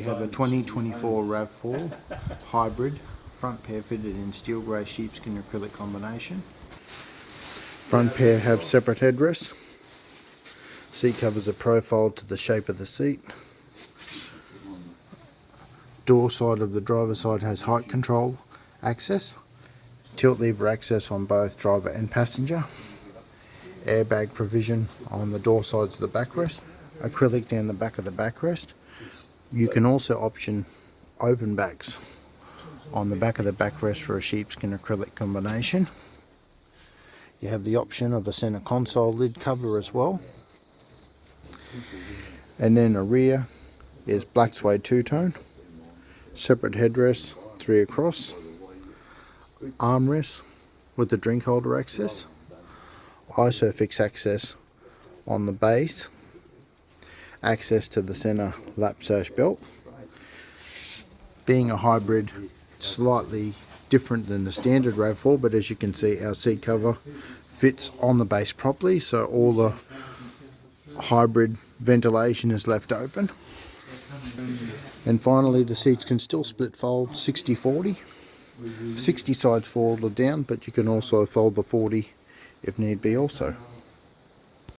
have a 2024 RAV4 hybrid, front pair fitted in steel grey sheepskin acrylic combination. Front pair have separate headrests. Seat covers are profiled to the shape of the seat. Door side of the driver's side has height control access, tilt lever access on both driver and passenger, airbag provision on the door sides of the backrest, acrylic down the back of the backrest. You can also option open backs on the back of the backrest for a sheepskin acrylic combination. You have the option of a centre console lid cover as well. And then a rear is Black Suede two-tone, separate headrests, 3 across, armrests with the drink holder access, ISOFIX access on the base, access to the centre lap sash belt. Being a hybrid, slightly different than the standard RAV4, but as you can see, our seat cover fits on the base properly, so all the hybrid ventilation is left open. And finally, the seats can still split fold 60-40, 60 sides folded down, but you can also fold the 40 if need be also.